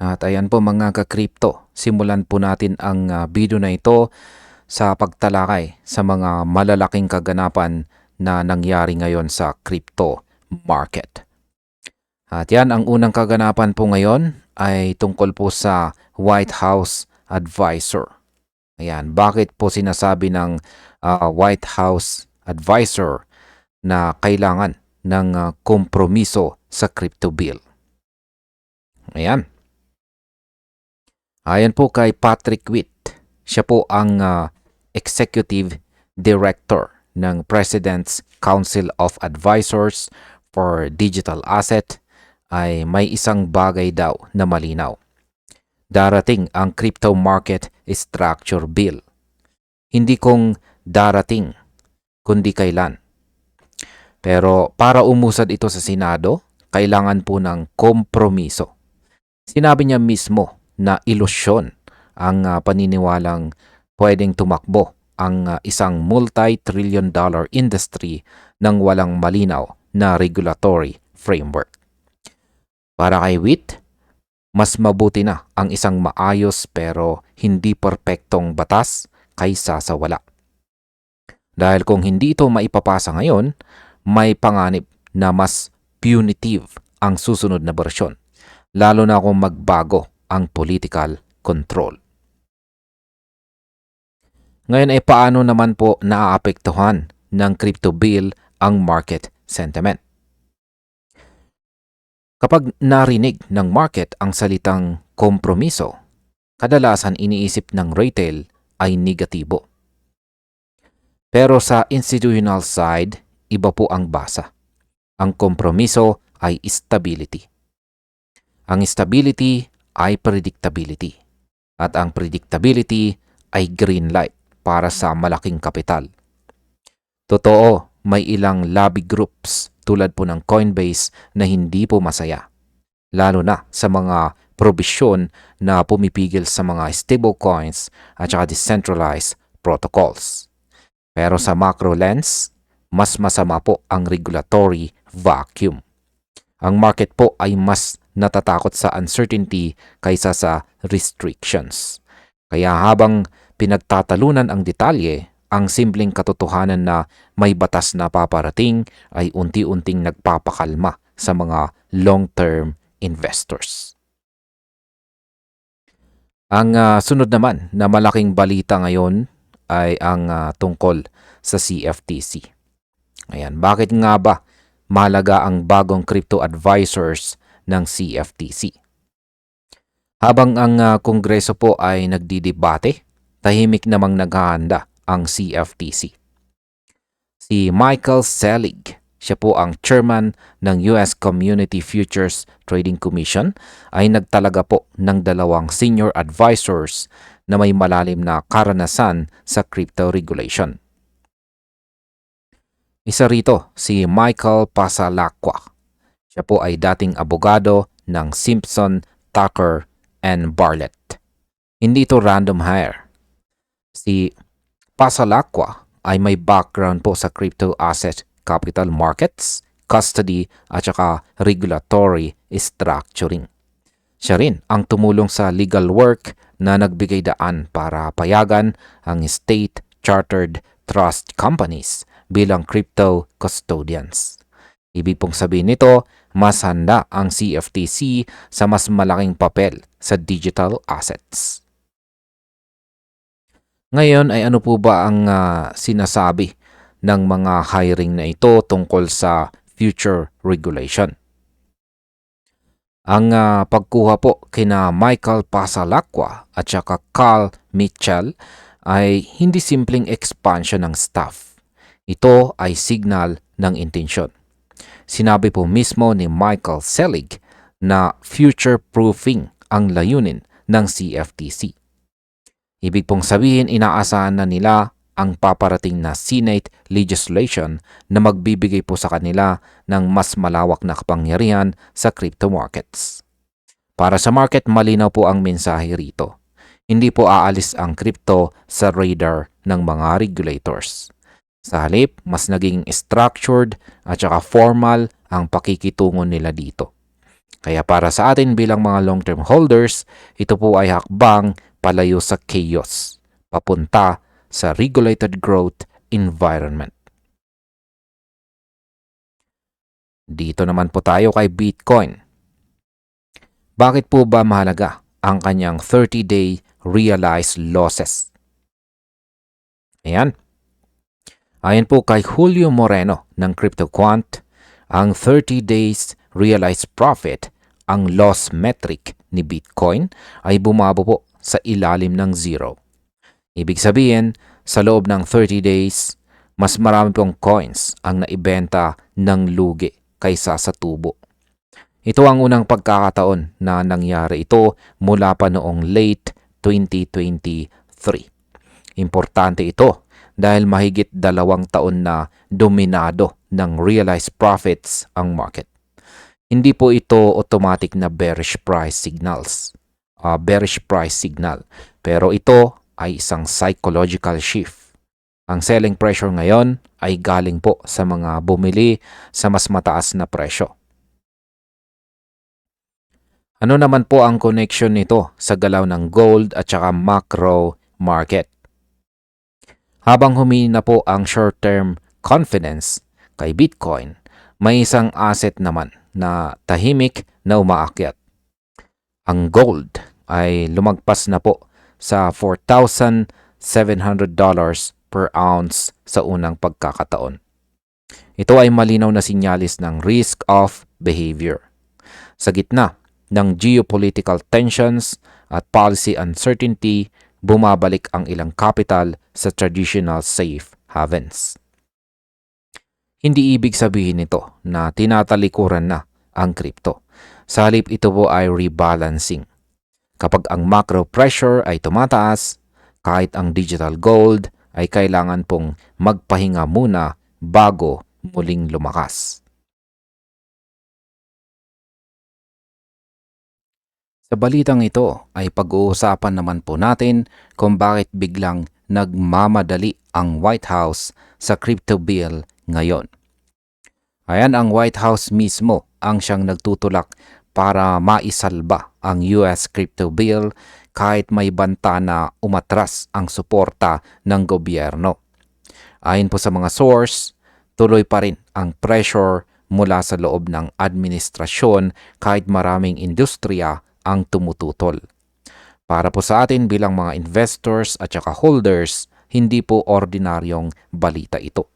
At ayan po mga ka-crypto, simulan po natin ang video na ito sa pagtalakay sa mga malalaking kaganapan na nangyari ngayon sa crypto market. At yan, ang unang kaganapan po ngayon ay tungkol po sa White House Advisor. Ayan, bakit po sinasabi ng White House Advisor na kailangan ng kompromiso sa crypto bill? Ayan. Ayan po kay Patrick Witt. Siya po ang Executive Director ng President's Council of Advisors for Digital Asset ay may isang bagay daw na malinaw. Darating ang crypto market structure bill. Hindi kung darating, kundi kailan. Pero para umusad ito sa Senado, kailangan po ng kompromiso. Sinabi niya mismo na ilusyon ang paniniwalang pwedeng tumakbo ang isang multi-trillion dollar industry ng walang malinaw na regulatory framework. Para kay Witt, mas mabuti na ang isang maayos pero hindi perpektong batas kaysa sa wala. Dahil kung hindi ito maipapasa ngayon, may panganib na mas punitive ang susunod na bersyon, lalo na kung magbago ang political control. Ngayon ay paano naman po naaapektuhan ng crypto bill ang market sentiment? Kapag narinig ng market ang salitang kompromiso, kadalasan iniisip ng retail ay negatibo. Pero sa institutional side, iba po ang basa. Ang kompromiso ay stability. Ang stability ay predictability. At ang predictability ay green light para sa malaking kapital. Totoo, may ilang lobby groups tulad po ng Coinbase na hindi po masaya. Lalo na sa mga probisyon na pumipigil sa mga stablecoins at saka decentralized protocols. Pero sa macro lens, mas masama po ang regulatory vacuum. Ang market po ay mas natatakot sa uncertainty kaysa sa restrictions. Kaya habang pinagtatalunan ang detalye, ang simpleng katotohanan na may batas na paparating ay unti-unting nagpapakalma sa mga long-term investors. Ang sunod naman na malaking balita ngayon ay ang tungkol sa CFTC. Ayan, bakit nga ba mahalaga ang bagong crypto advisors ng CFTC? Habang ang Kongreso po ay nagdidebate, tahimik namang naghahanda ang CFTC. Si Michael Selig, siya po ang chairman ng US Community Futures Trading Commission, ay nagtalaga po ng 2 senior advisors na may malalim na karanasan sa crypto regulation. Isa rito si Michael Passalacqua. Siya po ay dating abogado ng Simpson, Tucker, and Bartlett. Hindi ito random hire. Si Passalacqua ay may background po sa crypto asset capital markets, custody, at saka regulatory structuring. Siya rin ang tumulong sa legal work na nagbigay daan para payagan ang state chartered trust companies bilang crypto custodians. Ibig pong sabihin nito, mas handa ang CFTC sa mas malaking papel sa digital assets. Ngayon ay ano po ba ang sinasabi ng mga hiring na ito tungkol sa future regulation? Ang pagkuha po kina Michael Passalacqua at saka Carl Mitchell ay hindi simpleng expansion ng staff. Ito ay signal ng intensyon. Sinabi po mismo ni Michael Selig na future-proofing ang layunin ng CFTC. Ibig pong sabihin, inaasahan na nila ang paparating na Senate legislation na magbibigay po sa kanila ng mas malawak na kapangyarihan sa crypto markets. Para sa market, malinaw po ang mensahe rito. Hindi po aalis ang crypto sa radar ng mga regulators. Sa halip, mas naging structured at saka formal ang pakikitungo nila dito. Kaya para sa atin bilang mga long-term holders, ito po ay hakbang palayo sa chaos, papunta sa regulated growth environment. Dito naman po tayo kay Bitcoin. Bakit po ba mahalaga ang kanyang 30-day realized losses? Ayan. Ayon po kay Julio Moreno ng CryptoQuant, ang 30 days realized profit, ang loss metric ni Bitcoin ay bumaba po sa ilalim ng zero. Ibig sabihin, sa loob ng 30 days, mas marami pong coins ang naibenta ng lugi kaysa sa tubo. Ito ang unang pagkakataon na nangyari ito mula pa noong late 2023. Importante ito dahil mahigit 2 taon na dominado ng realized profits ang market. Hindi po ito automatic na bearish price signal, pero ito ay isang psychological shift. Ang selling pressure ngayon ay galing po sa mga bumili sa mas mataas na presyo. Ano naman po ang connection nito sa galaw ng gold at saka macro market? Habang humina po ang short-term confidence kay Bitcoin, may isang asset naman na tahimik na umaakyat. Ang gold ay lumagpas na po sa $4,700 per ounce sa unang pagkakataon. Ito ay malinaw na sinyalis ng risk of behavior. Sa gitna ng geopolitical tensions at policy uncertainty, bumabalik ang ilang capital sa traditional safe havens. Hindi ibig sabihin nito na tinatalikuran na ang crypto. Sa halip ito po ay rebalancing. Kapag ang macro pressure ay tumataas, kahit ang digital gold ay kailangan pong magpahinga muna bago muling lumakas. Sa balitang ito ay pag-uusapan naman po natin kung bakit biglang nagmamadali ang White House sa crypto bill ngayon. Ayan, ang White House mismo ang siyang nagtutulak para maisalba ang US crypto bill kahit may banta na umatras ang suporta ng gobyerno. Ayon po sa mga source, tuloy pa rin ang pressure mula sa loob ng administrasyon kahit maraming industriya ang tumututol. Para po sa atin bilang mga investors at saka holders, hindi po ordinaryong balita ito.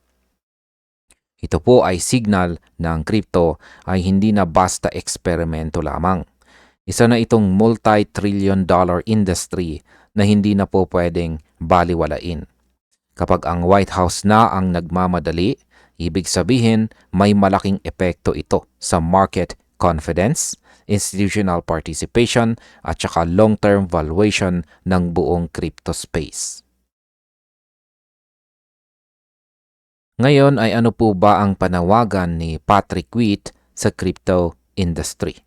Ito po ay signal na ang crypto ay hindi na basta eksperimento lamang. Isa na itong multi-trillion dollar industry na hindi na po pwedeng baliwalain. Kapag ang White House na ang nagmamadali, ibig sabihin may malaking epekto ito sa market confidence, institutional participation at saka long-term valuation ng buong crypto space. Ngayon ay ano po ba ang panawagan ni Patrick Witt sa crypto industry?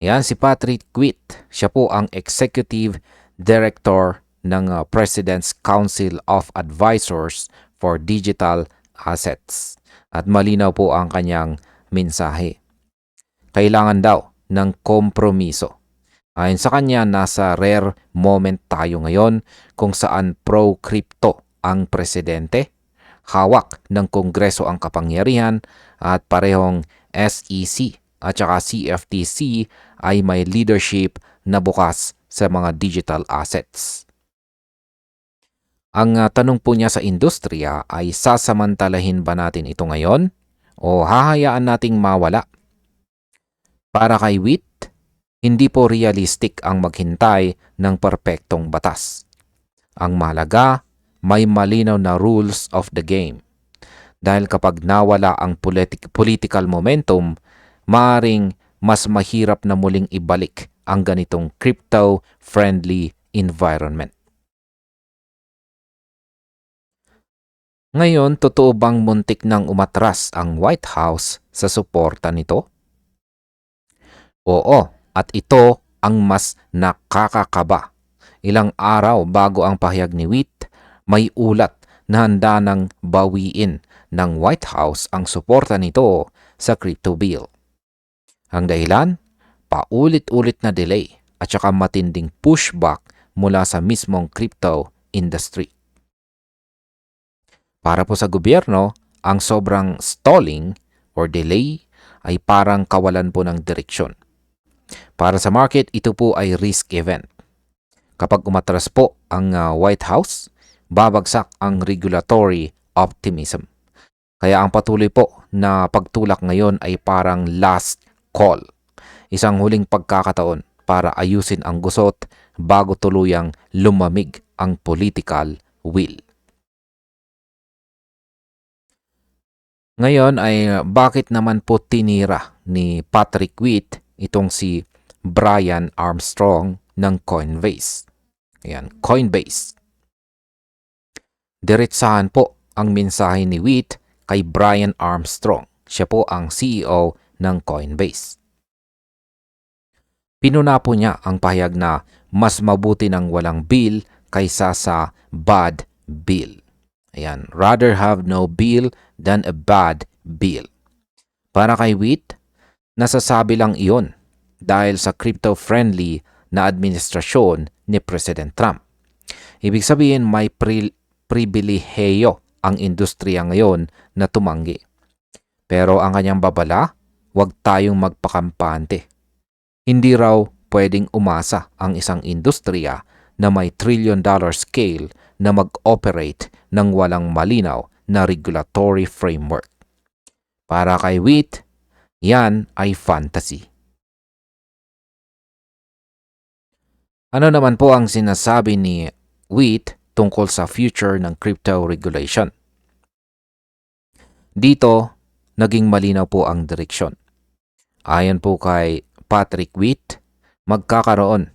Yan si Patrick Witt, siya po ang Executive Director ng President's Council of Advisors for Digital Assets. At malinaw po ang kanyang mensahe. Kailangan daw ng kompromiso. Ayon sa kanya, nasa rare moment tayo ngayon kung saan pro-crypto ang presidente, hawak ng Kongreso ang kapangyarihan at parehong SEC at saka CFTC ay may leadership na bukas sa mga digital assets. Ang tanong po niya sa industriya ay sasamantalahin ba natin ito ngayon o hahayaan nating mawala? Para kay Witt, hindi po realistic ang maghintay ng perpektong batas. Ang mahalaga, may malinaw na rules of the game. Dahil kapag nawala ang political momentum, maaring mas mahirap na muling ibalik ang ganitong crypto-friendly environment. Ngayon, totoo bang muntik nang umatras ang White House sa suporta nito? Oo, at ito ang mas nakakakaba. Ilang araw bago ang pahayag ni Witt, may ulat na handa nang bawiin ng White House ang suporta nito sa crypto bill. Ang dahilan, paulit-ulit na delay at saka matinding pushback mula sa mismong crypto industry. Para po sa gobyerno, ang sobrang stalling or delay ay parang kawalan po ng direksyon. Para sa market, ito po ay risk event. Kapag umatras po ang White House, babagsak ang regulatory optimism. Kaya ang patuloy po na pagtulak ngayon ay parang last call. Isang huling pagkakataon para ayusin ang gusot bago tuluyang lumamig ang political will. Ngayon ay bakit naman po tinira ni Patrick Witt itong si Brian Armstrong ng Coinbase? Ayan, Coinbase. Diretsahan po ang mensahe ni Witt kay Brian Armstrong. Siya po ang CEO ng Coinbase. Pinuna po niya ang pahayag na mas mabuti ng walang bill kaysa sa bad bill. Ayan, rather have no bill than a bad bill. Para kay Witt, nasasabi lang iyon dahil sa crypto-friendly na administrasyon ni President Trump. Ibig sabihin may pribilehiyo ang industriya ngayon na tumanggi. Pero ang kanyang babala, huwag tayong magpakampante. Hindi raw pwedeng umasa ang isang industriya na may trillion-dollar scale na mag-operate ng walang malinaw na regulatory framework. Para kay Witt, yan ay fantasy. Ano naman po ang sinasabi ni Witt tungkol sa future ng crypto regulation? Dito, naging malinaw po ang direksyon. Ayon po kay Patrick Witt, magkakaroon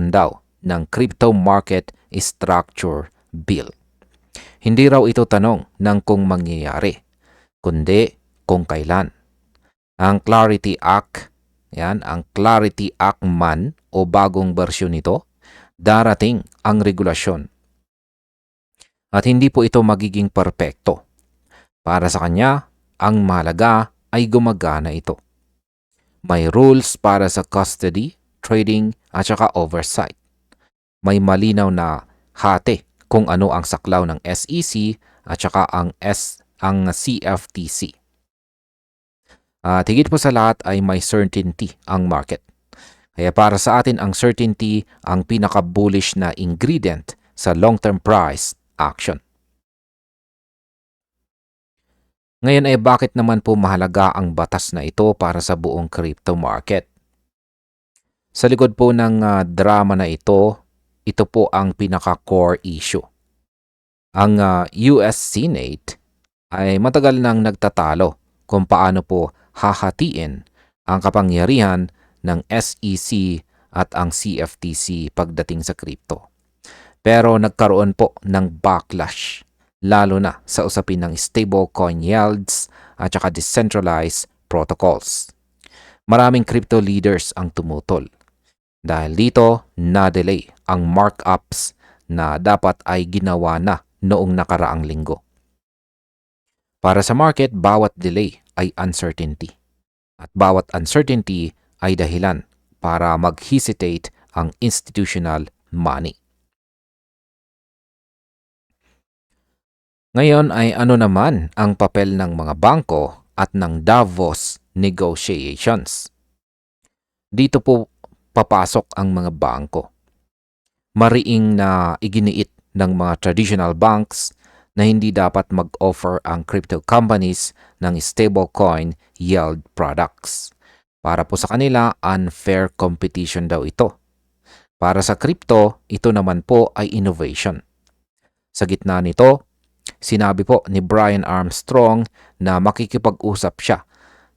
daw ng Crypto Market Structure Bill. Hindi raw ito tanong ng kung mangyayari, kundi kung kailan. Ang Clarity Act, ang Clarity Act man o bagong bersyon nito, darating ang regulasyon. At hindi po ito magiging perpekto. Para sa kanya, ang mahalaga ay gumagana ito. May rules para sa custody, trading at saka oversight. May malinaw na hati kung ano ang saklaw ng SEC at saka ang CFTC. At higit po sa lahat ay may certainty ang market. Kaya para sa atin ang certainty ang pinaka-bullish na ingredient sa long-term price action. Ngayon ay bakit naman po mahalaga ang batas na ito para sa buong crypto market? Sa likod po ng drama na ito po ang pinaka-core issue. Ang US Senate ay matagal nang nagtatalo kung paano po hahatiin ang kapangyarihan ng SEC at ang CFTC pagdating sa crypto. Pero nagkaroon po ng backlash, lalo na sa usapin ng stablecoin yields at saka decentralized protocols. Maraming crypto leaders ang tumutol. Dahil dito, na-delay ang markups na dapat ay ginawa na noong nakaraang linggo. Para sa market, bawat delay ay uncertainty. At bawat uncertainty ay dahilan para mag-hesitate ang institutional money. Ngayon ay ano naman ang papel ng mga bangko at ng Davos negotiations? Dito po papasok ang mga bangko. Mariing na iginiit ng mga traditional banks na hindi dapat mag-offer ang crypto companies ng stablecoin yield products. Para po sa kanila, unfair competition daw ito. Para sa crypto, ito naman po ay innovation. Sa gitna nito, sinabi po ni Brian Armstrong na makikipag-usap siya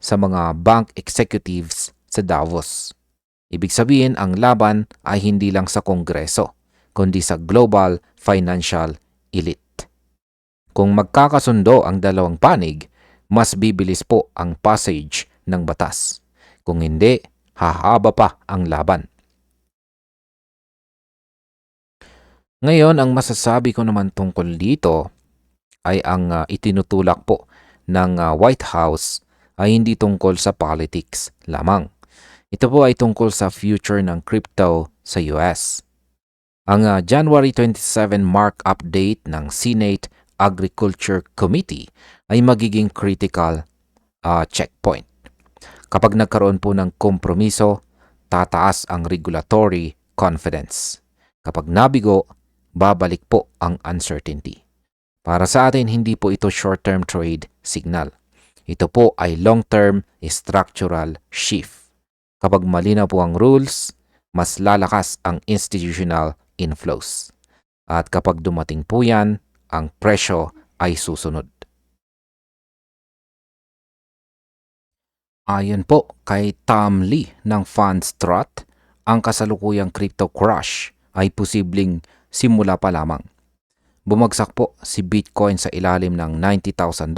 sa mga bank executives sa Davos. Ibig sabihin, ang laban ay hindi lang sa Kongreso, kundi sa global financial elite. Kung magkakasundo ang dalawang panig, mas bibilis po ang passage ng batas. Kung hindi, hahaba pa ang laban. Ngayon, ang masasabi ko naman tungkol dito ay ang itinutulak po ng White House ay hindi tungkol sa politics lamang. Ito po ay tungkol sa future ng crypto sa US. Ang January 27 mark update ng Senate Agriculture Committee ay magiging critical checkpoint. Kapag nagkaroon po ng kompromiso, tataas ang regulatory confidence. Kapag nabigo, babalik po ang uncertainty. Para sa atin, hindi po ito short-term trade signal. Ito po ay long-term structural shift. Kapag malinaw po ang rules, mas lalakas ang institutional inflows. At kapag dumating po yan, ang presyo ay susunod. Ayon po kay Tom Lee ng Fundstrat, ang kasalukuyang crypto crash ay posibleng simula pa lamang. Bumagsak po si Bitcoin sa ilalim ng $90,000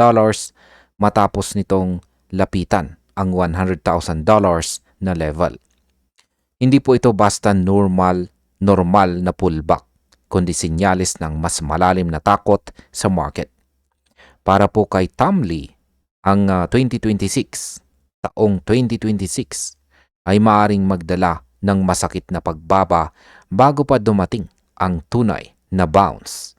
matapos nitong lapitan ang $100,000 na level. Hindi po ito basta normal na pullback, kundi sinyalis ng mas malalim na takot sa market. Para po kay Tom Lee, ang taong 2026 ay maaring magdala ng masakit na pagbaba bago pa dumating ang tunay na bounce.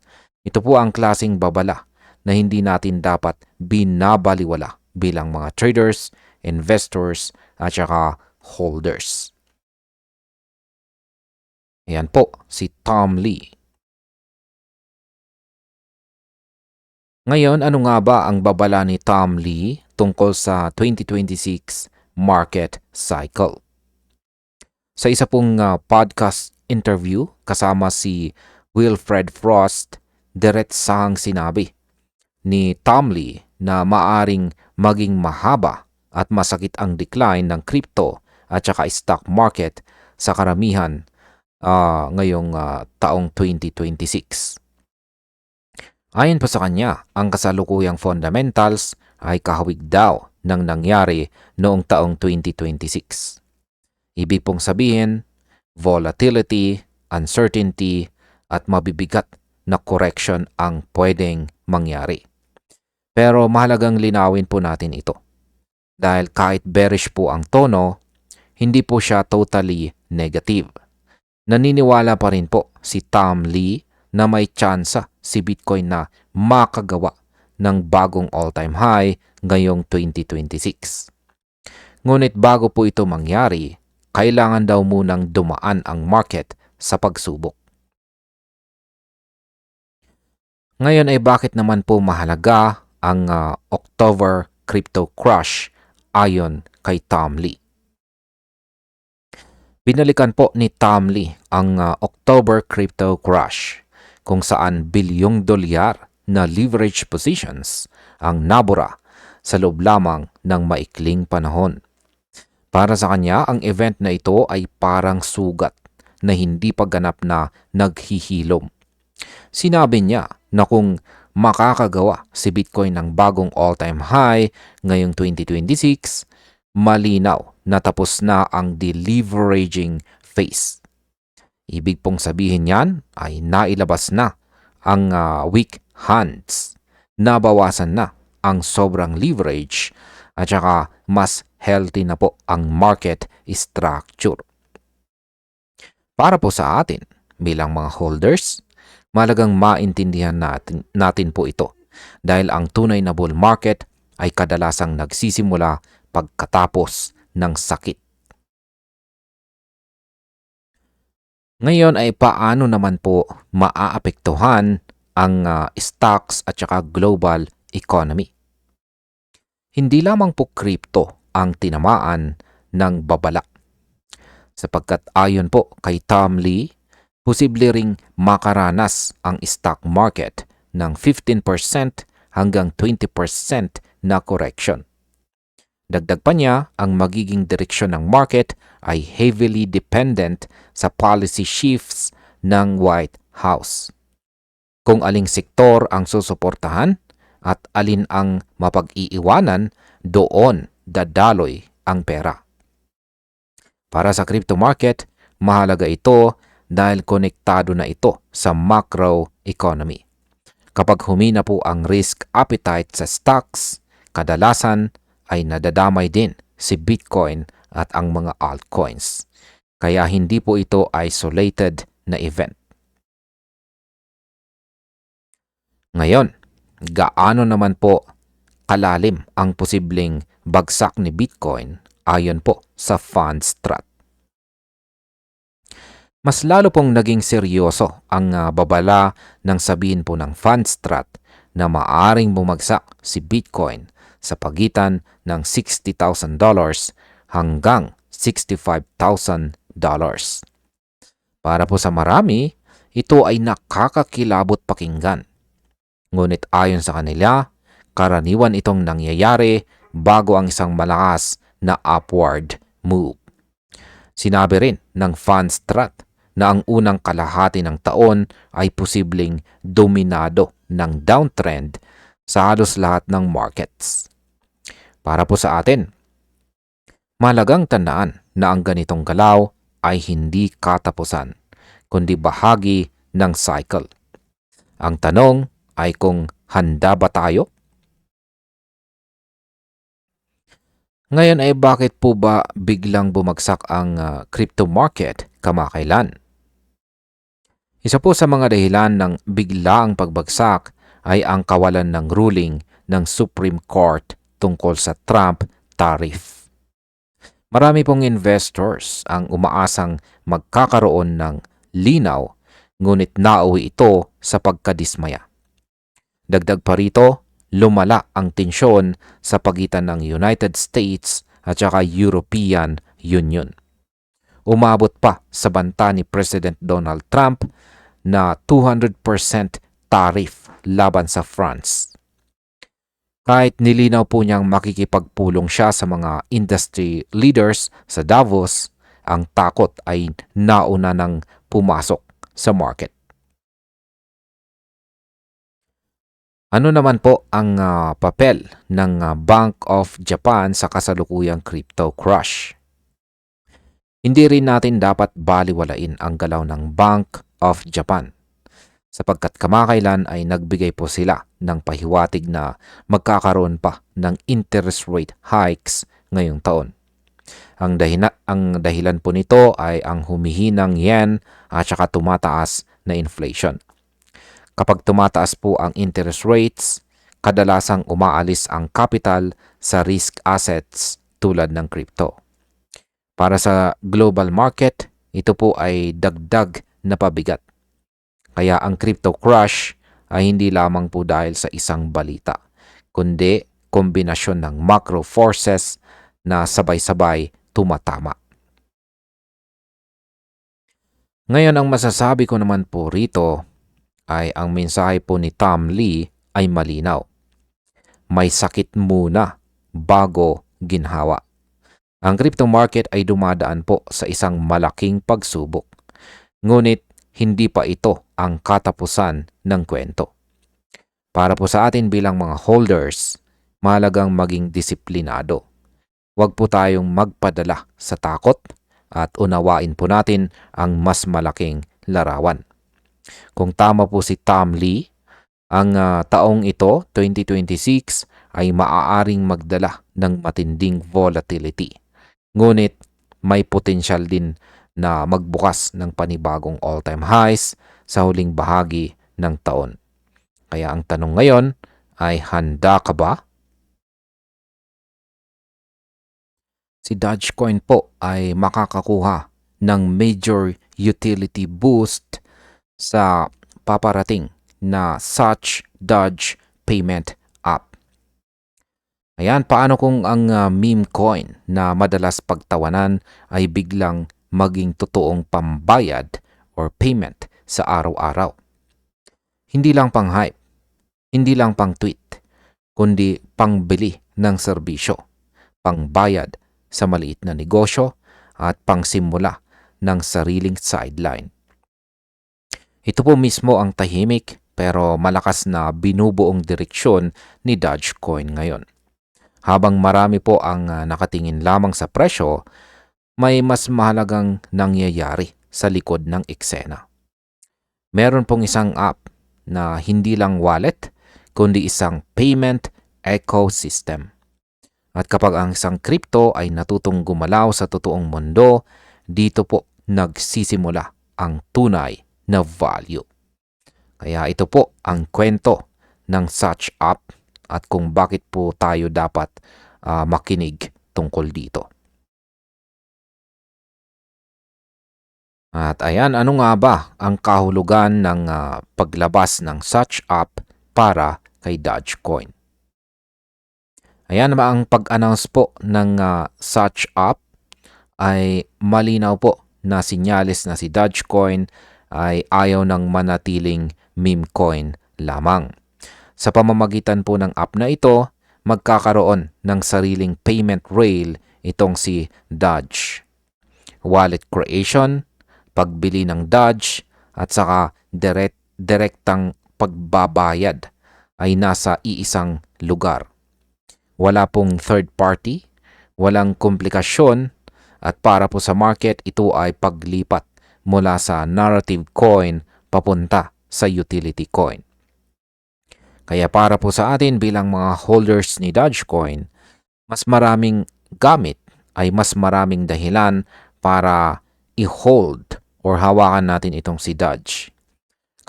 Ito po ang klaseng babala na hindi natin dapat binabaliwala bilang mga traders, investors at saka holders. Ayan po si Tom Lee. Ngayon, ano nga ba ang babala ni Tom Lee tungkol sa 2026 market cycle? Sa isa pong podcast interview kasama si Wilfred Frost, diretsahang sinabi ni Tom Lee na maaring maging mahaba at masakit ang decline ng crypto at saka stock market sa karamihan ngayong taong 2026. Ayon pa sa kanya, ang kasalukuyang fundamentals ay kahawig daw ng nangyari noong taong 2026. Ibig pong sabihin, volatility, uncertainty, at mabibigat na correction ang pwedeng mangyari. Pero mahalagang linawin po natin ito. Dahil kahit bearish po ang tono, hindi po siya totally negative. Naniniwala pa rin po si Tom Lee na may tsansa si Bitcoin na makagawa ng bagong all-time high ngayong 2026. Ngunit bago po ito mangyari, kailangan daw munang dumaan ang market sa pagsubok. Ngayon ay bakit naman po mahalaga ang October crypto crash ayon kay Tom Lee? Binalikan po ni Tom Lee ang October crypto crash kung saan bilyong dolyar na leverage positions ang nabura sa loob lamang ng maikling panahon. Para sa kanya, ang event na ito ay parang sugat na hindi pa ganap na naghihilom. Sinabi niya na kung makakagawa si Bitcoin ng bagong all-time high ngayong 2026, malinaw na tapos na ang deleveraging phase. Ibig pong sabihin niyan ay nailabas na ang weak hands, nabawasan na ang sobrang leverage at saka mas healthy na po ang market structure. Para po sa atin bilang mga holders, mahalagang maintindihan natin po ito dahil ang tunay na bull market ay kadalasang nagsisimula pagkatapos ng sakit. Ngayon ay paano naman po maaapektuhan ang stocks at saka global economy? Hindi lamang po crypto ang tinamaan ng babala. Sapagkat ayon po kay Tom Lee, posible ring makaranas ang stock market ng 15% hanggang 20% na correction. Dagdag pa niya, ang magiging direksyon ng market ay heavily dependent sa policy shifts ng White House. Kung aling sektor ang susuportahan at alin ang mapag-iiwanan, doon dadaloy ang pera. Para sa crypto market, mahalaga ito dahil konektado na ito sa macro economy. Kapag humina po ang risk appetite sa stocks, kadalasan ay nadadamay din si Bitcoin at ang mga altcoins. Kaya hindi po ito isolated na event. Ngayon, gaano naman po kalalim ang posibleng bagsak ni Bitcoin ayon po sa Fundstrat? Mas lalo pong naging seryoso ang babala ng sabihin po ng Fundstrat na maaring bumagsak si Bitcoin sa pagitan ng $60,000 hanggang $65,000. Para po sa marami, ito ay nakakakilabot pakinggan. Ngunit ayon sa kanila, karaniwan itong nangyayari bago ang isang malakas na upward move. Sinabi rin ng Fundstrat na ang unang kalahati ng taon ay posibleng dominado ng downtrend sa halos lahat ng markets. Para po sa atin, mahalagang tandaan na ang ganitong galaw ay hindi katapusan, kundi bahagi ng cycle. Ang tanong ay kung handa ba tayo? Ngayon ay bakit po ba biglang bumagsak ang crypto market kamakailan? Isa po sa mga dahilan ng biglaang pagbagsak ay ang kawalan ng ruling ng Supreme Court tungkol sa Trump tariff. Marami pong investors ang umaasang magkakaroon ng linaw, ngunit nauwi ito sa pagkadismaya. Dagdag pa rito, lumala ang tensyon sa pagitan ng United States at saka European Union. Umabot pa sa banta ni President Donald Trump na 200% tariff laban sa France. Kahit nilinaw po niyang makikipagpulong siya sa mga industry leaders sa Davos, ang takot ay nauna nang pumasok sa market. Ano naman po ang papel ng Bank of Japan sa kasalukuyang crypto crush? Hindi rin natin dapat baliwalain ang galaw ng Bank of Japan, sapagkat kamakailan ay nagbigay po sila ng pahiwatig na magkakaroon pa ng interest rate hikes ngayong taon. Ang dahilan po nito ay ang humihinang yen at saka tumataas na inflation. Kapag tumataas po ang interest rates, kadalasang umaalis ang capital sa risk assets tulad ng crypto. Para sa global market, ito po ay dagdag na pabigat. Kaya ang crypto crush ay hindi lamang po dahil sa isang balita, kundi kombinasyon ng macro forces na sabay-sabay tumatama. Ngayon, ang masasabi ko naman po rito ay ang mensahe po ni Tom Lee ay malinaw. May sakit muna bago ginhawa. Ang crypto market ay dumadaan po sa isang malaking pagsubok. Ngunit hindi pa ito ang katapusan ng kwento. Para po sa atin bilang mga holders, mahalagang maging disiplinado. Huwag po tayong magpadala sa takot at unawain po natin ang mas malaking larawan. Kung tama po si Tom Lee, ang taong ito, 2026, ay maaaring magdala ng matinding volatility. Ngunit may potensyal din na magbukas ng panibagong all-time highs sa huling bahagi ng taon. Kaya ang tanong ngayon ay handa ka ba? Si Dogecoin po ay makakakuha ng major utility boost sa paparating na such Doge payment app. Ayan, paano kung ang meme coin na madalas pagtawanan ay biglang maging totoong pambayad or payment sa araw-araw? Hindi lang pang hype, hindi lang pang tweet, kundi pangbili ng serbisyo, pangbayad sa maliit na negosyo at pangsimula ng sariling sideline. Ito po mismo ang tahimik pero malakas na binubuong direksyon ni Dogecoin ngayon. Habang marami po ang nakatingin lamang sa presyo, may mas mahalagang nangyayari sa likod ng eksena. Meron pong isang app na hindi lang wallet, kundi isang payment ecosystem. At kapag ang isang crypto ay natutong gumalaw sa totoong mundo, dito po nagsisimula ang tunay na value. Kaya ito po ang kwento ng such app at kung bakit po tayo dapat makinig tungkol dito. At ayan, ano nga ba ang kahulugan ng paglabas ng such app para kay Dogecoin? Ayan, ang pag-announce po ng such app ay malinaw po na sinyalis na si Dogecoin ay ayaw ng manatiling meme coin lamang. Sa pamamagitan po ng app na ito, magkakaroon ng sariling payment rail itong si Doge. Wallet creation, pagbili ng Doge, at saka direktang pagbabayad ay nasa iisang lugar. Wala pong third party, walang komplikasyon, at para po sa market, ito ay paglipat mula sa narrative coin papunta sa utility coin. Kaya para po sa atin bilang mga holders ni Dogecoin, mas maraming gamit ay mas maraming dahilan para i-hold or hawakan natin itong si Doge.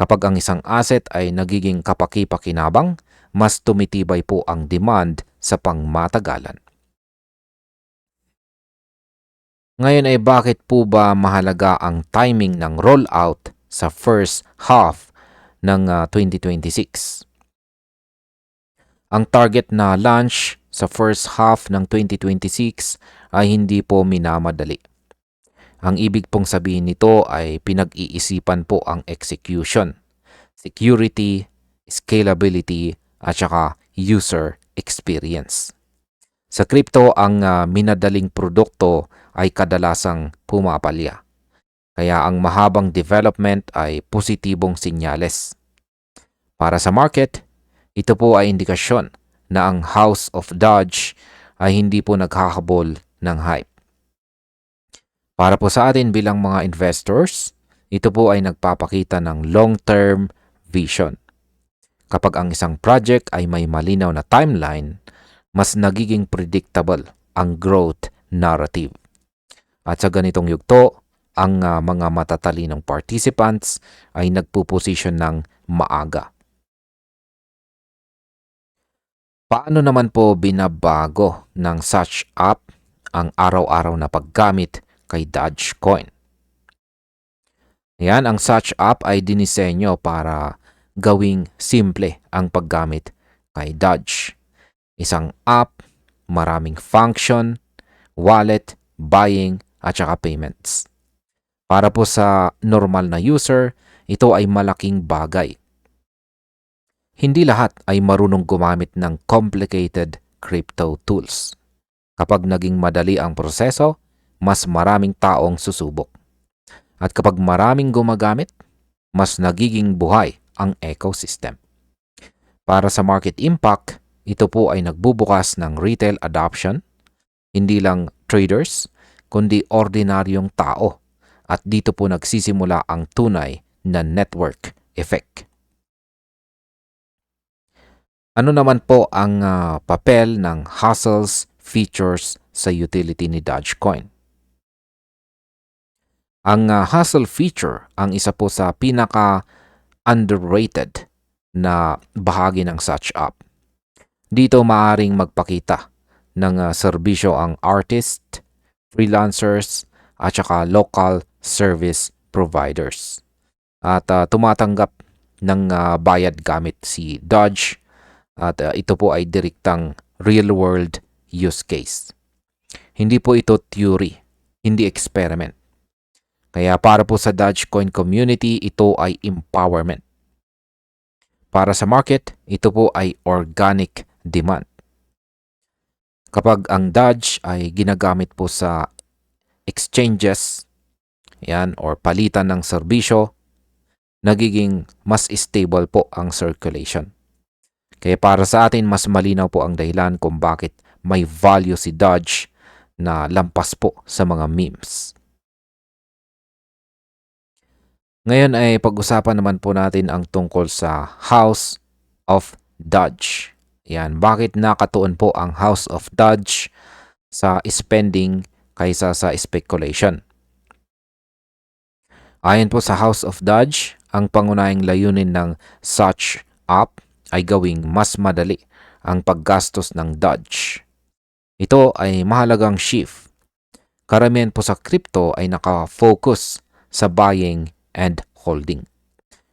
Kapag ang isang asset ay nagiging kapaki-pakinabang, mas tumitibay po ang demand sa pangmatagalan. Ngayon ay bakit po ba mahalaga ang timing ng rollout sa first half ng 2026? Ang target na launch sa first half ng 2026 ay hindi po minamadali. Ang ibig pong sabihin nito ay pinag-iisipan po ang execution, security, scalability, at saka user experience. Sa crypto, ang minadaling produkto ay kadalasang pumapalya. Kaya ang mahabang development ay positibong sinyales. Para sa market, ito po ay indikasyon na ang House of Doge ay hindi po naghahabol ng hype. Para po sa atin bilang mga investors, ito po ay nagpapakita ng long-term vision. Kapag ang isang project ay may malinaw na timeline, mas nagiging predictable ang growth narrative. At sa ganitong yugto, ang mga matatalinong participants ay nagpuposisyon ng maaga. Paano naman po binabago ng such app ang araw-araw na paggamit kay Dogecoin? Yan, ang such app ay dinisenyo para gawing simple ang paggamit kay Doge. Isang app, maraming function, wallet, buying, at saka payments. Para po sa normal na user, ito ay malaking bagay. Hindi lahat ay marunong gumamit ng complicated crypto tools. Kapag naging madali ang proseso, mas maraming taong susubok. At kapag maraming gumagamit, mas nagiging buhay ang ecosystem. Para sa market impact, ito po ay nagbubukas ng retail adoption, hindi lang traders, kundi ordinaryong tao. At dito po nagsisimula ang tunay na network effect. Ano naman po ang papel ng hustles features sa utility ni Dogecoin? Ang hustle feature ang isa po sa pinaka-underrated na bahagi ng such app. Dito maaring magpakita ng serbisyo ang artist, freelancers, at saka local service providers. At tumatanggap ng bayad gamit si Doge at ito po ay direktang real-world use case. Hindi po ito theory, hindi experiment. Kaya para po sa Dogecoin community, ito ay empowerment. Para sa market, ito po ay organic demand. Kapag ang Doge ay ginagamit po sa exchanges, yan, or palitan ng serbisyo, nagiging mas stable po ang circulation. Kaya para sa atin, mas malinaw po ang dahilan kung bakit may value si Doge na lampas po sa mga memes. Ngayon ay pag-usapan naman po natin ang tungkol sa House of Doge. Yan, bakit nakatuon po ang House of Dodge sa spending kaysa sa speculation? Ayon po sa House of Dodge, ang pangunahing layunin ng such app ay gawing mas madali ang paggastos ng Dodge. Ito ay mahalagang shift. Karamihan po sa crypto ay naka-focus sa buying and holding.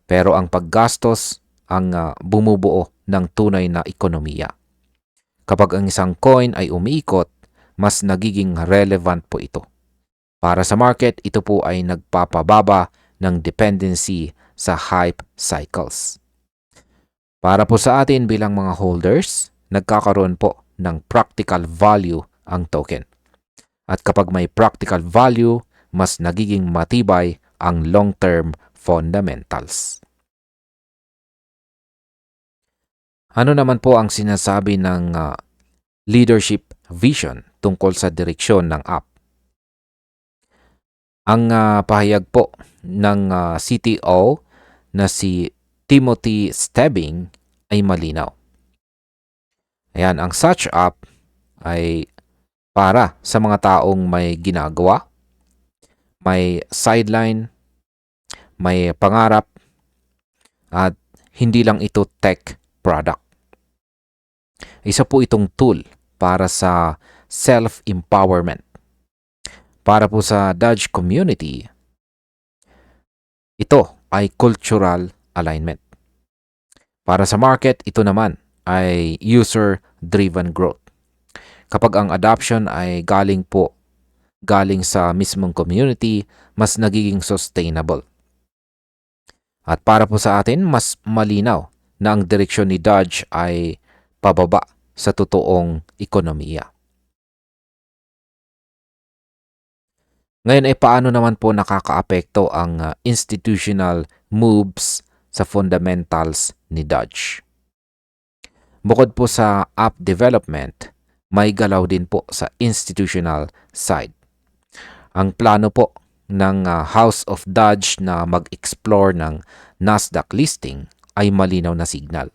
Pero ang paggastos ang bumubuo ng tunay na ekonomiya. Kapag ang isang coin ay umiikot, mas nagiging relevant po ito. Para sa market, ito po ay nagpapababa ng dependency sa hype cycles. Para po sa atin bilang mga holders, nagkakaroon po ng practical value ang token. At kapag may practical value, mas nagiging matibay ang long-term fundamentals. Ano naman po ang sinasabi ng leadership vision tungkol sa direksyon ng app? Ang pahayag po ng CTO na si Timothy Stebbing ay malinaw. Ayan, ang such app ay para sa mga taong may ginagawa, may sideline, may pangarap, at hindi lang ito tech product. Isa po itong tool para sa self-empowerment. Para po sa Dodge community, ito ay cultural alignment. Para sa market, ito naman ay user-driven growth. Kapag ang adoption ay galing sa mismong community, mas nagiging sustainable. At para po sa atin, mas malinaw na ang direksyon ni Dodge ay pababa sa totoong ekonomiya. Ngayon ay paano naman po nakakaapekto ang institutional moves sa fundamentals ni Dodge? Bukod po sa app development, may galaw din po sa institutional side. Ang plano po ng House of Dodge na mag-explore ng Nasdaq listing ay malinaw na signal.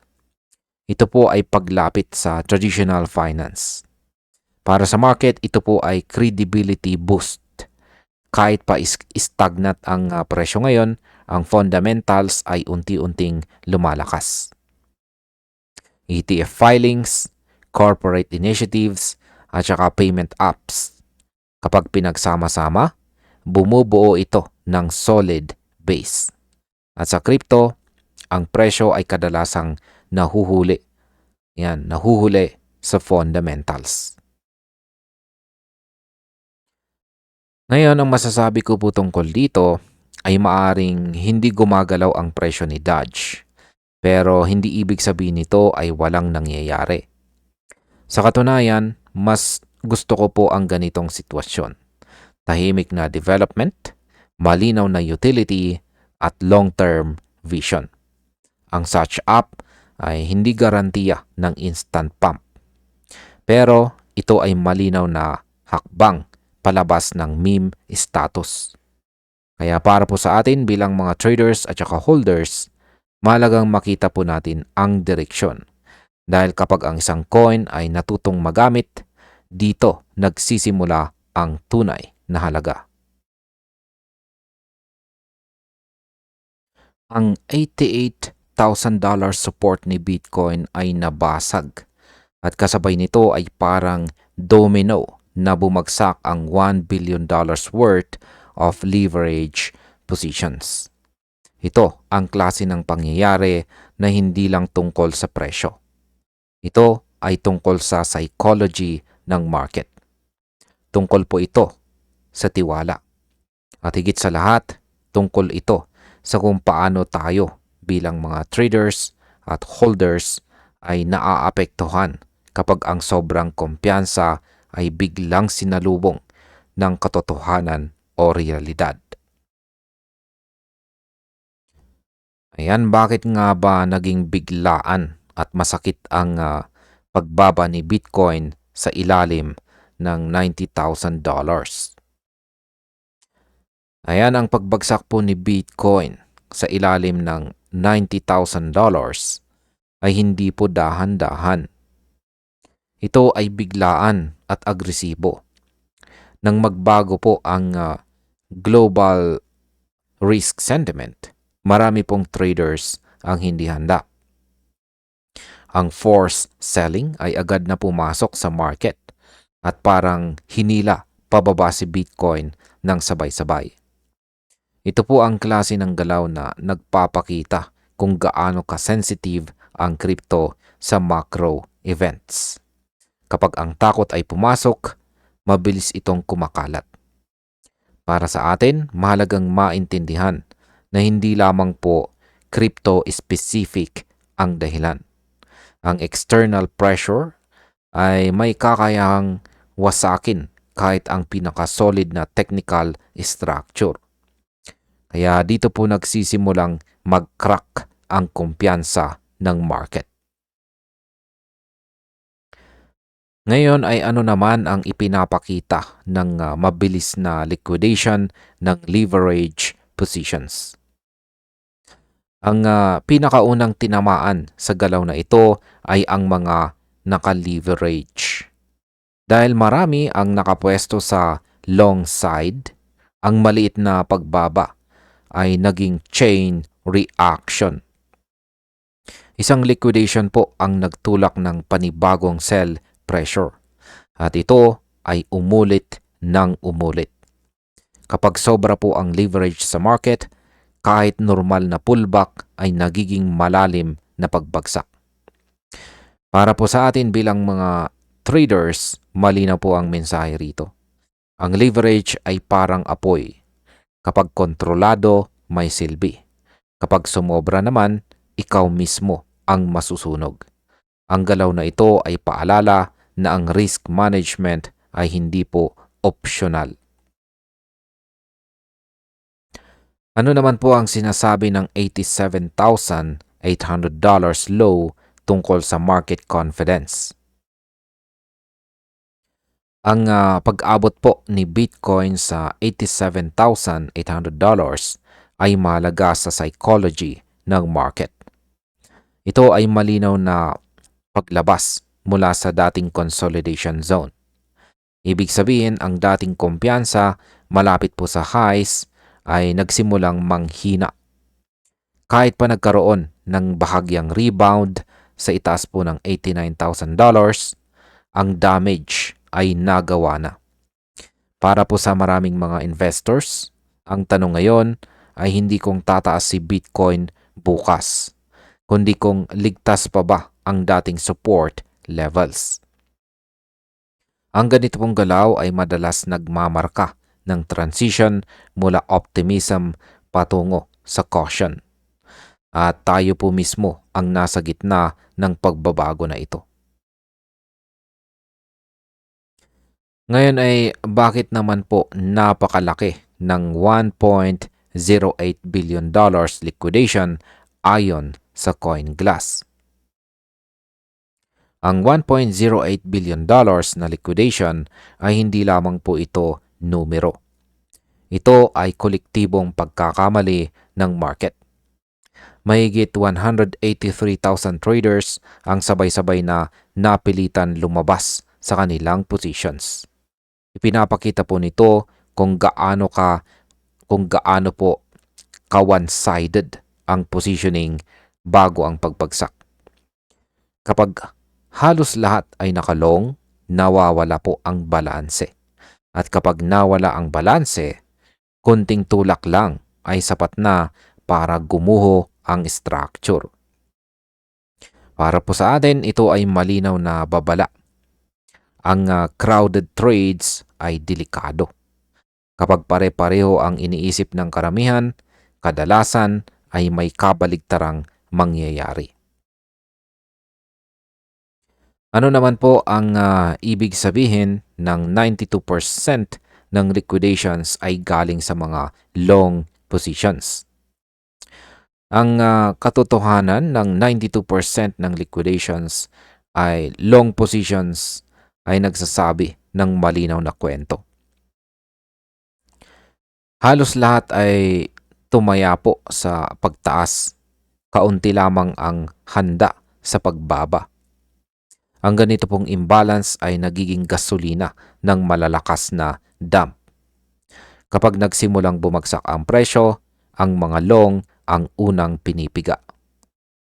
Ito po ay paglapit sa traditional finance. Para sa market, ito po ay credibility boost. Kahit pa stagnant ang presyo ngayon, ang fundamentals ay unti-unting lumalakas. ETF filings, corporate initiatives, at saka payment apps. Kapag pinagsama-sama, bumubuo ito ng solid base. At sa crypto, ang presyo ay kadalasang nahuhuli sa fundamentals. Ngayon, ang masasabi ko po tungkol dito ay maaring hindi gumagalaw ang presyo ni Dodge. Pero hindi ibig sabihin nito ay walang nangyayari. Sa katunayan, mas gusto ko po ang ganitong sitwasyon. Tahimik na development, malinaw na utility, at long-term vision. Ang such app ay hindi garantiya ng instant pump. Pero ito ay malinaw na hakbang palabas ng meme status. Kaya para po sa atin bilang mga traders at saka holders, mahalagang makita po natin ang direksyon. Dahil kapag ang isang coin ay natutong magamit, dito nagsisimula ang tunay na halaga. Ang $88,000 support ni Bitcoin ay nabasag at kasabay nito ay parang domino na bumagsak ang $1 billion worth of leverage positions. Ito ang klase ng pangyayari na hindi lang tungkol sa presyo. Ito ay tungkol sa psychology ng market. Tungkol po ito sa tiwala. At higit sa lahat, tungkol ito sa kung paano tayo bilang mga traders at holders ay naaapektuhan kapag ang sobrang kumpiyansa ay biglang sinalubong ng katotohanan o realidad. Ayan, bakit nga ba naging biglaan at masakit ang pagbaba ni Bitcoin sa ilalim ng $90,000? Ayan, ang pagbagsak po ni Bitcoin sa ilalim ng $90,000 ay hindi po dahan-dahan. ito ay biglaan at agresibo. Nang magbago po ang global risk sentiment, marami pong traders ang hindi handa. Ang forced selling ay agad na pumasok sa market at parang hinila pababa si Bitcoin ng sabay-sabay. Ito po ang klase ng galaw na nagpapakita kung gaano ka-sensitive ang crypto sa macro events. Kapag ang takot ay pumasok, mabilis itong kumakalat. Para sa atin, mahalagang maintindihan na hindi lamang po crypto-specific ang dahilan. Ang external pressure ay may kakayahang wasakin kahit ang pinaka-solid na technical structure. Kaya dito po nagsisimulang mag-crack ang kumpiyansa ng market. Ngayon ay ano naman ang ipinapakita ng mabilis na liquidation ng leverage positions? Ang pinakaunang tinamaan sa galaw na ito ay ang mga naka-leverage. Dahil marami ang nakapwesto sa long side, ang maliit na pagbaba ay naging chain reaction. Isang liquidation po ang nagtulak ng panibagong sell pressure at ito ay umulit ng umulit. Kapag sobra po ang leverage sa market, kahit normal na pullback ay nagiging malalim na pagbagsak. Para po sa atin bilang mga traders, malinaw po ang mensahe rito. Ang leverage ay parang apoy. Kapag kontrolado, may silbi. Kapag sumobra naman, ikaw mismo ang masusunog. Ang galaw na ito ay paalala na ang risk management ay hindi po optional. Ano naman po ang sinasabi ng $87,800 low tungkol sa market confidence? Ang pag-abot po ni Bitcoin sa $87,800 ay mahalaga sa psychology ng market. Ito ay malinaw na paglabas mula sa dating consolidation zone. Ibig sabihin, ang dating kumpiyansa malapit po sa highs ay nagsimulang manghina. Kahit pa nagkaroon ng bahagyang rebound sa itaas po ng $89,000, ang damage ay nagawa na. Para po sa maraming mga investors, ang tanong ngayon ay hindi kung tataas si Bitcoin bukas, kundi kung ligtas pa ba ang dating support levels. Ang ganito pong galaw ay madalas nagmamarka ng transition mula optimism patungo sa caution. At tayo po mismo ang nasa gitna ng pagbabago na ito. Ngayon ay bakit naman po napakalaki ng $1.08 billion liquidation ayon sa CoinGlass? Ang $1.08 billion na liquidation ay hindi lamang po ito numero. Ito ay kolektibong pagkakamali ng market. Mahigit 183,000 traders ang sabay-sabay na napilitan lumabas sa kanilang positions. Ipinapakita po nito kung gaano po ka-one-sided ang positioning bago ang pagbagsak. Kapag halos lahat ay nakalong, nawawala po ang balanse. At kapag nawala ang balanse, kunting tulak lang ay sapat na para gumuho ang structure. Para po sa atin, ito ay malinaw na babala. Ang crowded trades ay delikado. Kapag pare-pareho ang iniisip ng karamihan, kadalasan ay may kabaligtarang mangyayari. Ano naman po ang ibig sabihin ng 92% ng liquidations ay galing sa mga long positions? Ang katotohanan ng 92% ng liquidations ay long positions ay nagsasabi ng malinaw na kwento. Halos lahat ay tumaya po sa pagtaas. Kaunti lamang ang handa sa pagbaba. Ang ganito pong imbalance ay nagiging gasolina ng malalakas na dump. Kapag nagsimulang bumagsak ang presyo, ang mga long ang unang pinipiga.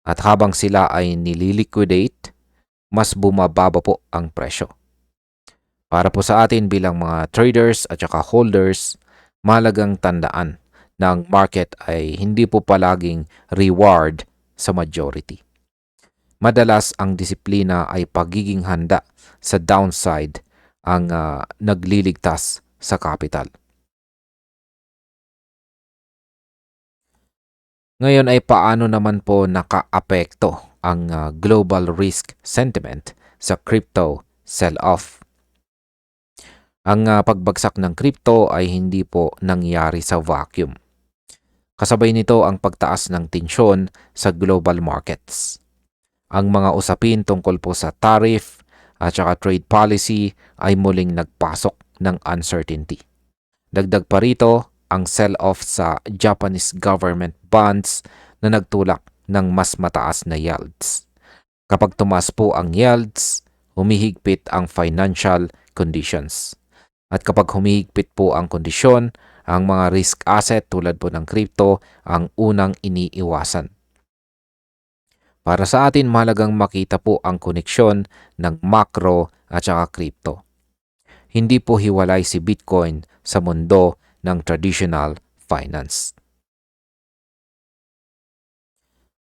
At habang sila ay nililiquidate, mas bumababa po ang presyo. Para po sa atin bilang mga traders at saka holders, mahalagang tandaan na ang market ay hindi po palaging reward sa majority. Madalas ang disiplina ay pagiging handa sa downside ang nagliligtas sa capital. Ngayon ay paano naman po nakaapekto ang global risk sentiment sa crypto sell-off? Ang pagbagsak ng crypto ay hindi po nangyari sa vacuum. Kasabay nito ang pagtaas ng tensyon sa global markets. Ang mga usapin tungkol po sa tariff at saka trade policy ay muling nagpasok ng uncertainty. Dagdag pa rito ang sell-off sa Japanese government bonds na nagtulak ng mas mataas na yields. Kapag tumaas po ang yields, humihigpit ang financial conditions. At kapag humihigpit po ang kondisyon, ang mga risk asset tulad po ng crypto ang unang iniiwasan. Para sa atin, mahalagang makita po ang koneksyon ng macro at saka crypto. Hindi po hiwalay si Bitcoin sa mundo ng traditional finance.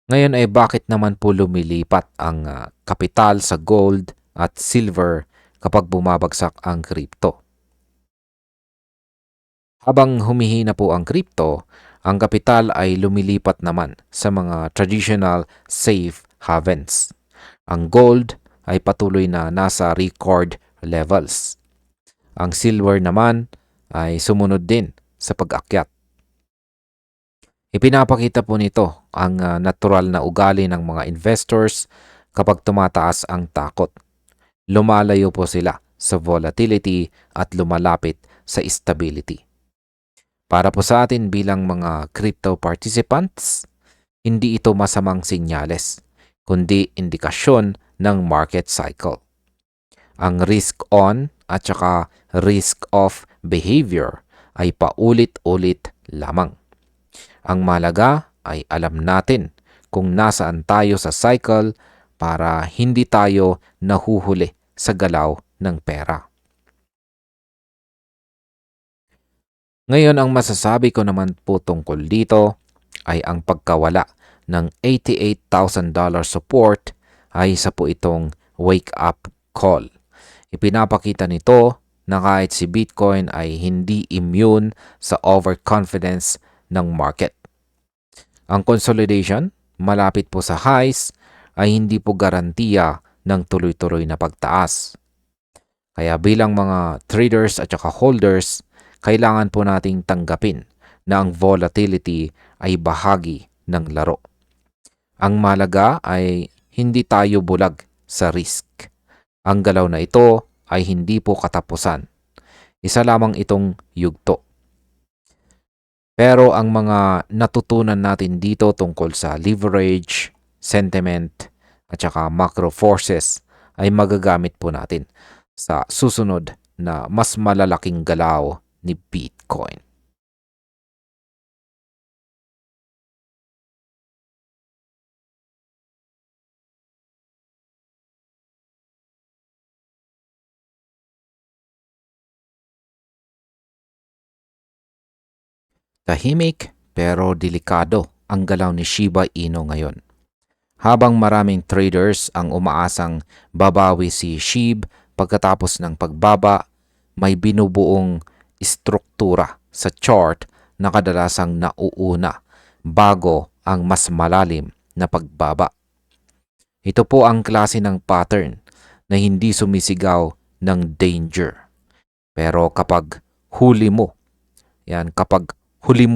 Ngayon ay bakit naman po lumilipat ang kapital sa gold at silver kapag bumabagsak ang crypto? Habang humihina po ang crypto, ang kapital ay lumilipat naman sa mga traditional safe havens. Ang gold ay patuloy na nasa record levels. Ang silver naman ay sumunod din sa pag-akyat. Ipinapakita po nito ang natural na ugali ng mga investors kapag tumataas ang takot. Lumalayo po sila sa volatility at lumalapit sa stability. Para po sa atin bilang mga crypto participants, hindi ito masamang sinyales, kundi indikasyon ng market cycle. Ang risk on at saka risk off behavior ay paulit-ulit lamang. Ang mahalaga ay alam natin kung nasaan tayo sa cycle para hindi tayo nahuhuli sa galaw ng pera. Ngayon, ang masasabi ko naman po tungkol dito ay ang pagkawala ng $88,000 support ay isa po itong wake-up call. Ipinapakita nito na kahit si Bitcoin ay hindi immune sa overconfidence ng market. Ang consolidation, malapit po sa highs, ay hindi po garantiya ng tuloy-tuloy na pagtaas. Kaya bilang mga traders at saka holders, kailangan po nating tanggapin na ang volatility ay bahagi ng laro. Ang mahalaga ay hindi tayo bulag sa risk. Ang galaw na ito ay hindi po katapusan. Isa lamang itong yugto. Pero ang mga natutunan natin dito tungkol sa leverage, sentiment, at saka macro forces ay magagamit po natin sa susunod na mas malalaking galaw ni Bitcoin. Tahimik pero delikado ang galaw ni Shiba Inu ngayon. Habang maraming traders ang umaasang babawi si SHIB pagkatapos ng pagbaba, may binubuong istruktura sa chart na kadalasang nauuna bago ang mas malalim na pagbaba. Ito po ang klase ng pattern na hindi sumisigaw ng danger. Pero kapag huli mo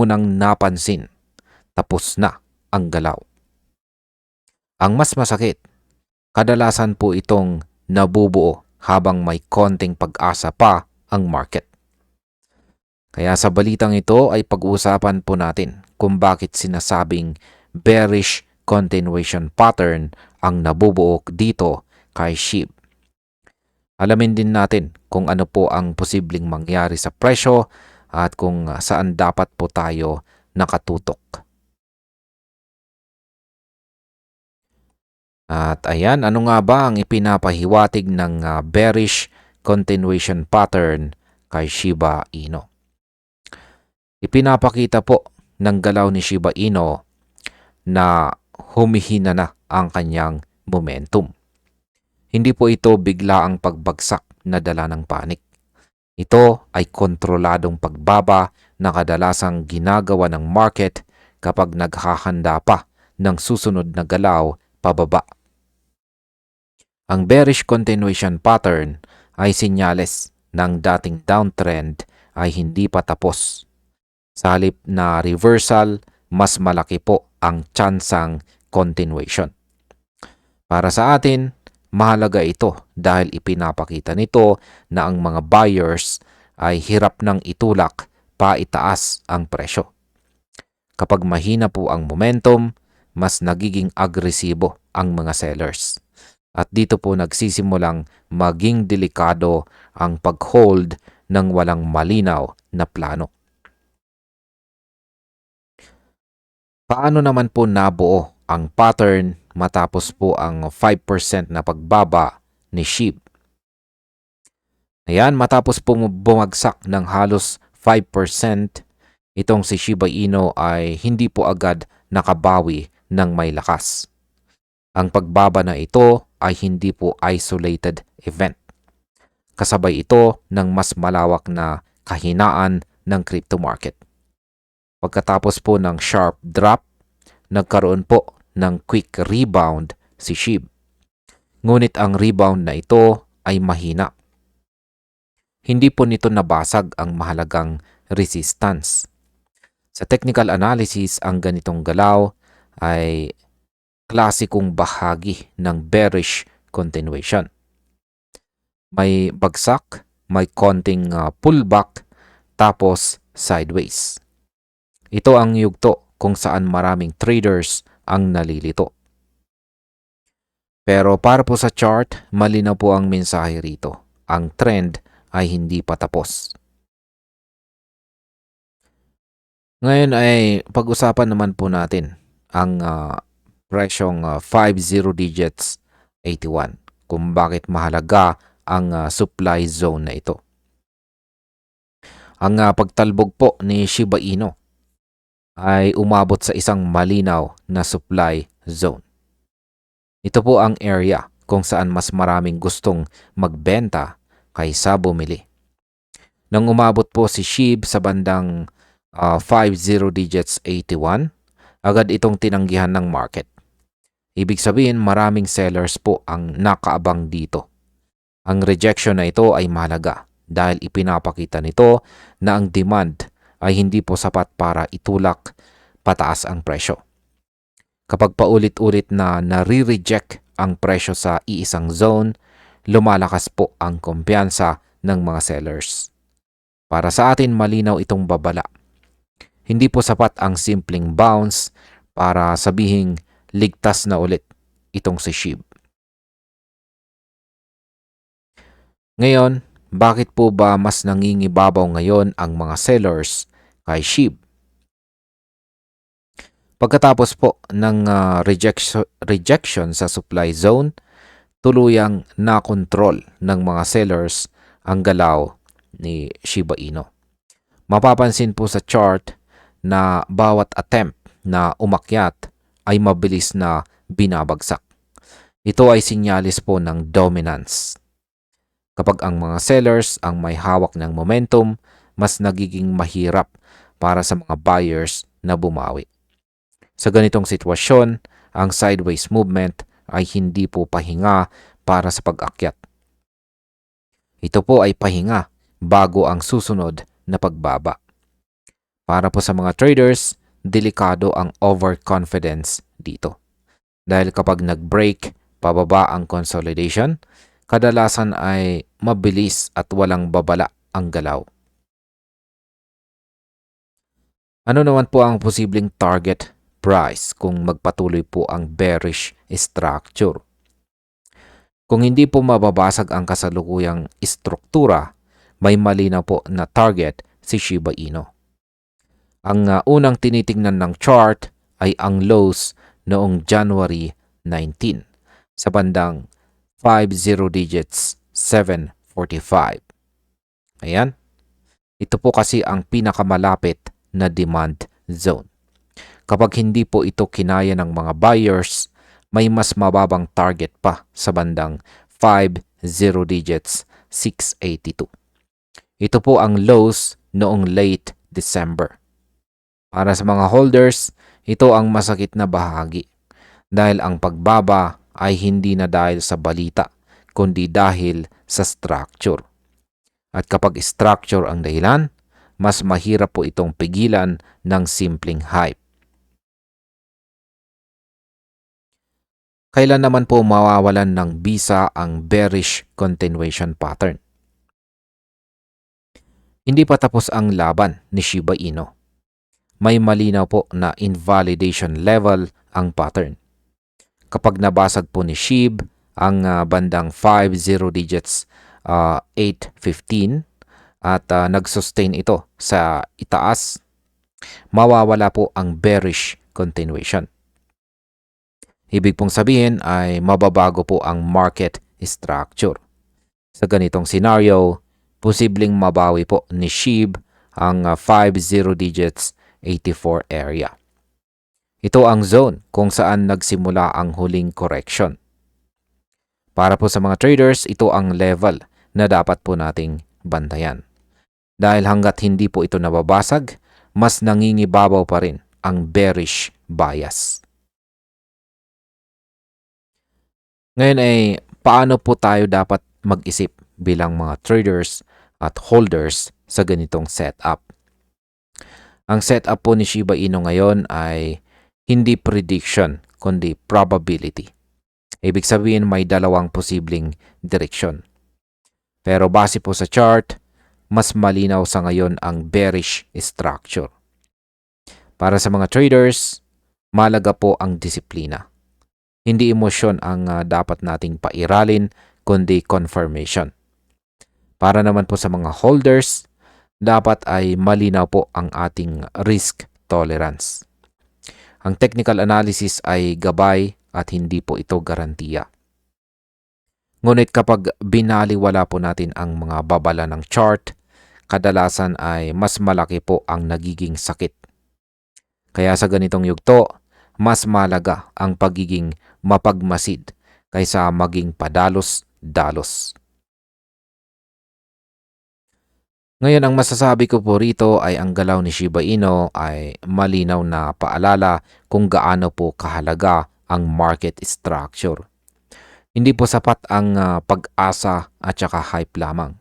nang napansin, tapos na ang galaw. Ang mas masakit, kadalasan po itong nabubuo habang may konting pag-asa pa ang market. Kaya sa balitang ito ay pag-uusapan po natin kung bakit sinasabing bearish continuation pattern ang nabubuo dito kay SHIB. Alamin din natin kung ano po ang posibleng mangyari sa presyo at kung saan dapat po tayo nakatutok. At ayan, ano nga ba ang ipinapahiwatig ng bearish continuation pattern kay Shiba Inu? Ipinapakita po ng galaw ni Shiba Inu na humihina na ang kanyang momentum. Hindi po ito bigla ang pagbagsak na dala ng panik. Ito ay kontroladong pagbaba na kadalasang ginagawa ng market kapag naghahanda pa ng susunod na galaw pababa. Ang bearish continuation pattern ay senyales ng dating downtrend ay hindi pa tapos. Sa halip na reversal, mas malaki po ang tsansang continuation. Para sa atin, mahalaga ito dahil ipinapakita nito na ang mga buyers ay hirap nang itulak pa itaas ang presyo. Kapag mahina po ang momentum, mas nagiging agresibo ang mga sellers. At dito po nagsisimulang maging delikado ang pag-hold ng walang malinaw na plano. Paano naman po nabuo ang pattern matapos po ang 5% na pagbaba ni SHIB? Ayan, matapos po bumagsak ng halos 5%, itong si Shiba Inu ay hindi po agad nakabawi ng may lakas. Ang pagbaba na ito ay hindi po isolated event. Kasabay ito ng mas malawak na kahinaan ng crypto market. Pagkatapos po ng sharp drop, nagkaroon po ng quick rebound si SHIB. Ngunit ang rebound na ito ay mahina. Hindi po nito nabasag ang mahalagang resistance. Sa technical analysis, ang ganitong galaw ay klasikong bahagi ng bearish continuation. May bagsak, may konting pullback, tapos sideways. Ito ang yugto kung saan maraming traders ang nalilito. Pero para po sa chart, malinaw po ang mensahe rito. Ang trend ay hindi pa tapos. Ngayon ay pag-usapan naman po natin ang presyong 50 digits 81 kung bakit mahalaga ang supply zone na ito. Ang pagtalbog po ni Shiba Inu ay umabot sa isang malinaw na supply zone. Ito po ang area kung saan mas maraming gustong magbenta kaysa bumili. Nang umabot po si SHIB sa bandang 50 digits 81, agad itong tinanggihan ng market. Ibig sabihin maraming sellers po ang nakaabang dito. Ang rejection na ito ay mahalaga dahil ipinapakita nito na ang demand ay hindi po sapat para itulak pataas ang presyo. Kapag paulit-ulit na nare-reject ang presyo sa iisang zone, lumalakas po ang kumpiyansa ng mga sellers. Para sa atin, malinaw itong babala. Hindi po sapat ang simpleng bounce para sabihing ligtas na ulit itong si SHIB. Ngayon, bakit po ba mas nangingibabaw ngayon ang mga sellers kay SHIB? Pagkatapos po ng rejection sa supply zone, tuluyang nakontrol ng mga sellers ang galaw ni Shiba Inu. Mapapansin po sa chart na bawat attempt na umakyat ay mabilis na binabagsak. Ito ay sinyalis po ng dominance. Kapag ang mga sellers ang may hawak ng momentum, mas nagiging mahirap para sa mga buyers na bumawi. Sa ganitong sitwasyon, ang sideways movement ay hindi po pahinga para sa pag-akyat. Ito po ay pahinga bago ang susunod na pagbaba. Para po sa mga traders, delikado ang overconfidence dito. Dahil kapag nag-break pababa ang consolidation, kadalasan ay mabilis at walang babala ang galaw. Ano naman po ang posibleng target price kung magpatuloy po ang bearish structure? Kung hindi po mababasag ang kasalukuyang istruktura, may malinaw po na target si Shiba Inu. Ang unang tinitingnan ng chart ay ang lows noong January 19 sa bandang 50 digits 745. Ayan. Ito po kasi ang pinakamalapit na demand zone. Kapag hindi po ito kinaya ng mga buyers, may mas mababang target pa sa bandang 50 digits 682. Ito po ang lows noong late December. Para sa mga holders, ito ang masakit na bahagi dahil ang pagbaba ay hindi na dahil sa balita, kundi dahil sa structure. At kapag structure ang dahilan, mas mahirap po itong pigilan ng simpleng hype. Kailan naman po mawawalan ng bisa ang bearish continuation pattern? Hindi pa tapos ang laban ni Shiba Inu. May malinaw po na invalidation level ang pattern. Kapag nabasag po ni SHIB ang bandang 50 digits 815 at nag-sustain ito sa itaas, mawawala po ang bearish continuation. Ibig pong sabihin ay mababago po ang market structure. Sa ganitong scenario, posibleng mabawi po ni SHIB ang 50 digits 84 area. Ito ang zone kung saan nagsimula ang huling correction. Para po sa mga traders, ito ang level na dapat po nating bantayan. Dahil hanggat hindi po ito nababasag, mas nangingibabaw pa rin ang bearish bias. Ngayon ay paano po tayo dapat mag-isip bilang mga traders at holders sa ganitong setup? Ang setup po ni Shiba Inu ngayon ay hindi prediction kundi probability. Ibig sabihin may dalawang posibleng direksyon. Pero base po sa chart, mas malinaw sa ngayon ang bearish structure. Para sa mga traders, malaga po ang disiplina. Hindi emosyon ang dapat nating pairalin, kundi confirmation. Para naman po sa mga holders, dapat ay malinaw po ang ating risk tolerance. Ang technical analysis ay gabay at hindi po ito garantiya. Ngunit kapag binaliwala po natin ang mga babala ng chart, kadalasan ay mas malaki po ang nagiging sakit. Kaya sa ganitong yugto, mas malaga ang pagiging mapagmasid kaysa maging padalos-dalos. Ngayon, ang masasabi ko po rito ay ang galaw ni Shiba Inu ay malinaw na paalala kung gaano po kahalaga ang market structure. Hindi po sapat ang pag-asa at saka hype lamang.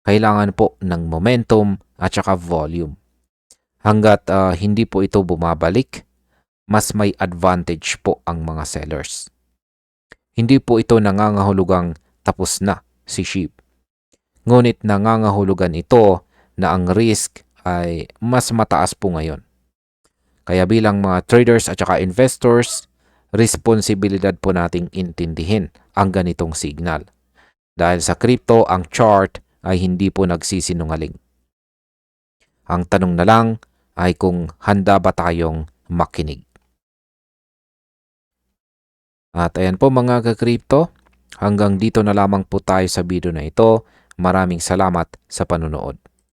Kailangan po ng momentum at saka volume. Hanggat hindi po ito bumabalik, mas may advantage po ang mga sellers. Hindi po ito nangangahulugang tapos na si SHIB. Ngunit nangangahulugan ito na ang risk ay mas mataas po ngayon. Kaya bilang mga traders at saka investors, responsibilidad po nating intindihin ang ganitong signal. Dahil sa crypto, ang chart ay hindi po nagsisinungaling. Ang tanong na lang ay kung handa ba tayong makinig. At ayan po mga ka-crypto, hanggang dito na lamang po tayo sa video na ito. Maraming salamat sa panunood.